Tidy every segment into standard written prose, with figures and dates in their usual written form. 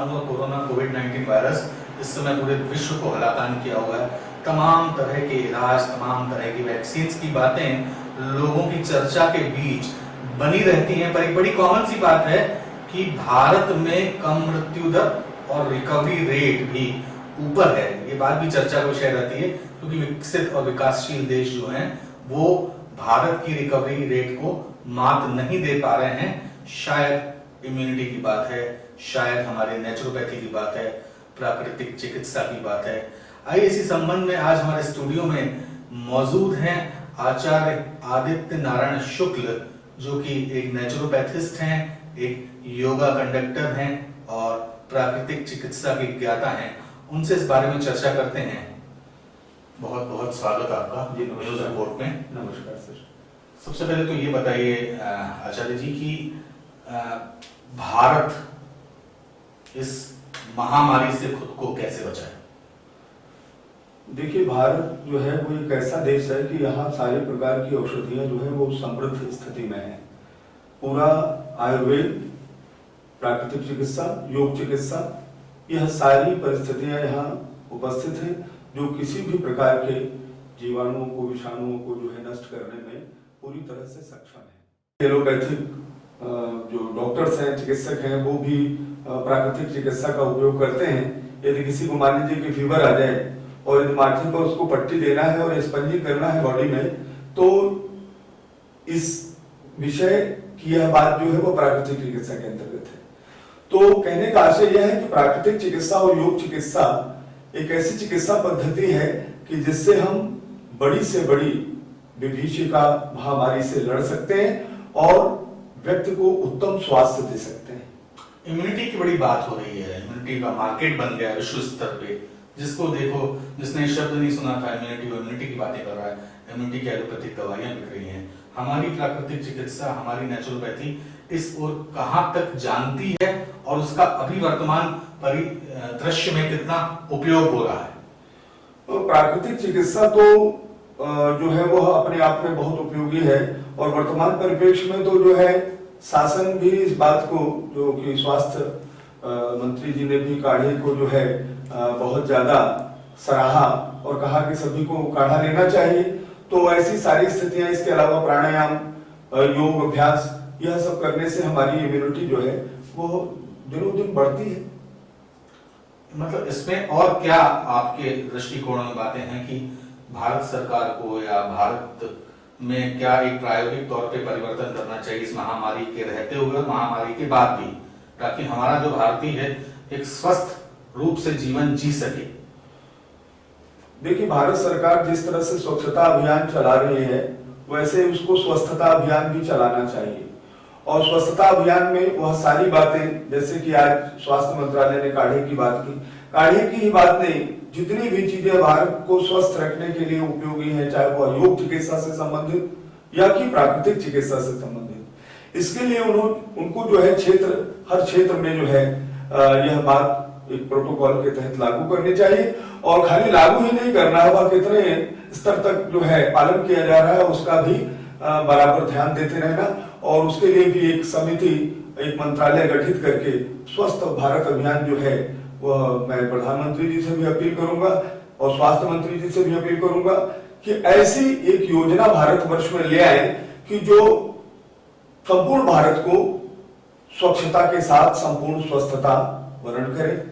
मालूम होगा कोरोना कोविड-19 वायरस इस समय पूरे विश्व को हलाकान किया हुआ है। तमाम तरह के इलाज, तमाम तरह की वैक्सीन्स की बातें लोगों की चर्चा के बीच बनी रहती हैं, पर एक बड़ी कॉमन सी बात है कि भारत में कम मृत्यु दर और रिकवरी रेट भी ऊपर है। ये बात भी चर्चा का विषय रहती है क्योंकि विकसित और विकासशील देश जो हैं वो भारत की रिकवरी रेट को मात नहीं दे पा रहे हैं। शायद इम्यूनिटी की बात है, शायद हमारे नेचुरोपैथी की बात है, प्राकृतिक चिकित्सा की बात है। आइए इसी संबंध में आज हमारे स्टूडियो में मौजूद हैं आचार्य आदित्य नारायण शुक्ल, जो कि एक नेचुरोपैथिस्ट हैं, एक योगा कंडक्टर हैं और प्राकृतिक चिकित्सा के ज्ञाता हैं। उनसे इस बारे में चर्चा करते हैं। बहुत बहुत स्वागत आपका न्यूज़ रिपोर्ट में। नमस्कार सर। सबसे पहले तो ये बताइए आचार्य जी कि भारत इस महामारी से खुद को कैसे बचाए? देखिए, भारत जो है वो एक ऐसा देश है कि यहाँ सारे प्रकार की औषधियाँ जो है वो समृद्ध स्थिति में है। पूरा आयुर्वेद, प्राकृतिक चिकित्सा, योग चिकित्सा, यह सारी परिस्थितियाँ यहाँ उपस्थित हैं जो किसी भी प्रकार के जीवाणुओं को, विषाणुओं को जो है नष्ट करने में पूरी तरह से सक्षम है। एलोपैथिक जो डॉक्टर्स हैं, चिकित्सक हैं, वो भी प्राकृतिक चिकित्सा का उपयोग करते हैं। यदि किसी को मान लीजिए कि फीवर आ जाए और यदि माथे पर उसको पट्टी देना है और स्पंजिंग करना है बॉडी में, तो इस विषय की यह बात जो है वो प्राकृतिक चिकित्सा के अंतर्गत है। तो कहने का आशय यह है कि प्राकृतिक चिकित्सा और योग चिकित्सा एक ऐसी चिकित्सा पद्धति है कि जिससे हम बड़ी से बड़ी विभीषिका महामारी से लड़ सकते हैं और व्यक्ति को उत्तम स्वास्थ्य दे सकते हैं। इम्यूनिटी की बड़ी बात हो रही है, इम्यूनिटी का मार्केट बन गया विश्व स्तर पे। जिसको देखो, जिसने शब्द नहीं सुना था इम्यूनिटी की बातें कर रहा है। इम्यूनिटी की एलोपैथिक दवाइयां बिक रही हैं। हमारी प्राकृतिक चिकित्सा, हमारी नेचुरोपैथी इस ओर कहां तक जानती है और उसका अभी वर्तमान परिदृश्य में कितना उपयोग हो रहा है? तो प्राकृतिक चिकित्सा तो जो है वो अपने आप में बहुत उपयोगी है और वर्तमान परिप्रेक्ष्य में तो जो है शासन भी इस बात को, जो कि स्वास्थ्य मंत्री जी ने भी काढ़े को जो है बहुत ज्यादा सराहा और कहा कि सभी को काढ़ा लेना चाहिए। तो ऐसी सारी स्थितियां, इसके अलावा प्राणायाम, योग अभ्यास, यह सब करने से हमारी इम्यूनिटी जो है वो दिनों दिन बढ़ती है। मतलब इसमें और क्या आपके दृष्टिकोण में बातें हैं कि भारत सरकार को या भारत में क्या एक प्रायोगिक तौर पे परिवर्तन करना चाहिए इस महामारी के रहते हुए और महामारी के बाद भी, ताकि हमारा जो भारतीय है एक स्वस्थ रूप से जीवन जी सके? देखिए, भारत सरकार जिस तरह से स्वच्छता अभियान चला रही है वैसे उसको स्वस्थता अभियान भी चलाना चाहिए। और स्वस्थता अभियान में वह सारी बातें, जैसे कि आज स्वास्थ्य मंत्रालय ने काढ़े की बात की, काढ़े की ही बात नहीं, जितनी भी चीजें भारत को स्वस्थ रखने के लिए उपयोगी है, चाहे वह योग चिकित्सा से संबंधित या कि प्राकृतिक चिकित्सा से संबंधित, इसके लिए उनको जो है हर क्षेत्र में जो है यह बात एक प्रोटोकॉल के तहत लागू करनी चाहिए। और खाली लागू ही नहीं करना है, वह कितने स्तर तक जो है पालन किया जा रहा है उसका भी बराबर ध्यान देते रहना। और उसके लिए भी एक समिति, एक मंत्रालय गठित करके स्वस्थ भारत अभियान जो है वह मैं प्रधानमंत्री जी से भी अपील करूंगा और स्वास्थ्य मंत्री जी से भी अपील करूंगा कि ऐसी एक योजना भारतवर्ष में ले आए कि जो संपूर्ण भारत को स्वच्छता के साथ संपूर्ण स्वस्थता वर्ण करे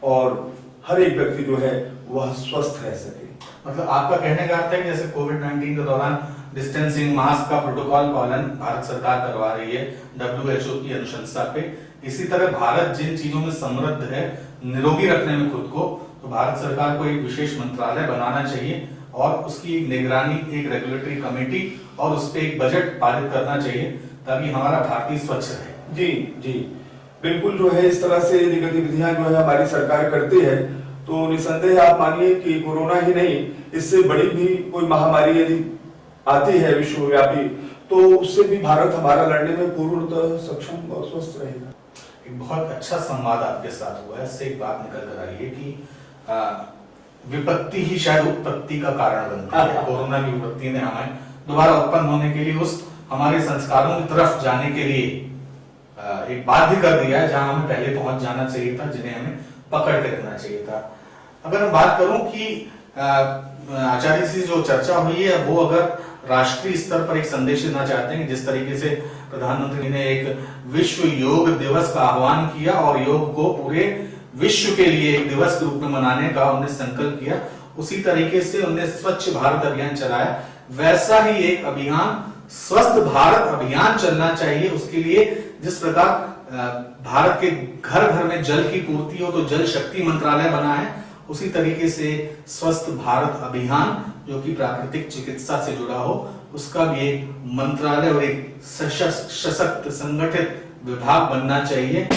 और हर एक व्यक्ति जो है वह स्वस्थ रह सके। मतलब आपका कहने का अर्थ है कि जैसे कोविड-19 के दौरान डिस्टेंसिंग, मास्क का प्रोटोकॉल पालन भारत सरकार करवा रही है WHO की अनुशंसा पे, इसी तरह भारत जिन चीजों में समृद्ध है निरोगी रखने में खुद को, तो भारत सरकार को एक विशेष मंत्रालय बनाना चाहिए और उसकी एक निगरानी, एक रेगुलेटरी कमेटी और उस पर एक बजट पारित करना चाहिए ताकि हमारा भारतीय स्वच्छ रहे। जी जी बिल्कुल, जो है इस तरह से यदि गतिविधियां जो है हमारी सरकार करती है तो निसंदेह आप मानिए कि कोरोना ही नहीं, इससे बड़ी भी कोई महामारी यदि आती है विश्वव्यापी, तो उससे भी भारत हमारा लड़ने में पूर्णतः सक्षम और स्वस्थ रहेगा। एक बहुत अच्छा संवाद आपके साथ हुआ है। इससे एक बात निकल कर आई है कि विपत्ति ही शायद उत्पत्ति का कारण बनती है। कोरोना की विपत्ति ने हमें दोबारा उत्पन्न होने के लिए, उस हमारे संस्कारों की तरफ जाने के लिए एक बाध्य कर दिया है, जहां हमें पहले पहुंच जाना चाहिए था, जिन्हें हमें पकड़ के रखना चाहिए था। अगर मैं बात करूं कि आचार्य से जो चर्चा हुई है वो अगर राष्ट्रीय स्तर पर एक संदेश देना चाहते हैं, जिस तरीके से प्रधानमंत्री ने एक विश्व योग दिवस का आह्वान किया और योग को पूरे विश्व के लिए एक दिवस के रूप में मनाने का उन्होंने संकल्प किया, उसी तरीके से उन्होंने स्वच्छ भारत अभियान चलाया। वैसा ही एक अभियान स्वस्थ भारत अभियान चलना चाहिए। उसके लिए जिस प्रकार भारत के घर घर में जल की पूर्ति हो तो जल शक्ति मंत्रालय बना है, उसी तरीके से स्वस्थ भारत अभियान जो कि प्राकृतिक चिकित्सा से जुड़ा हो, उसका भी एक मंत्रालय और एक सशक्त संगठित विभाग बनना चाहिए।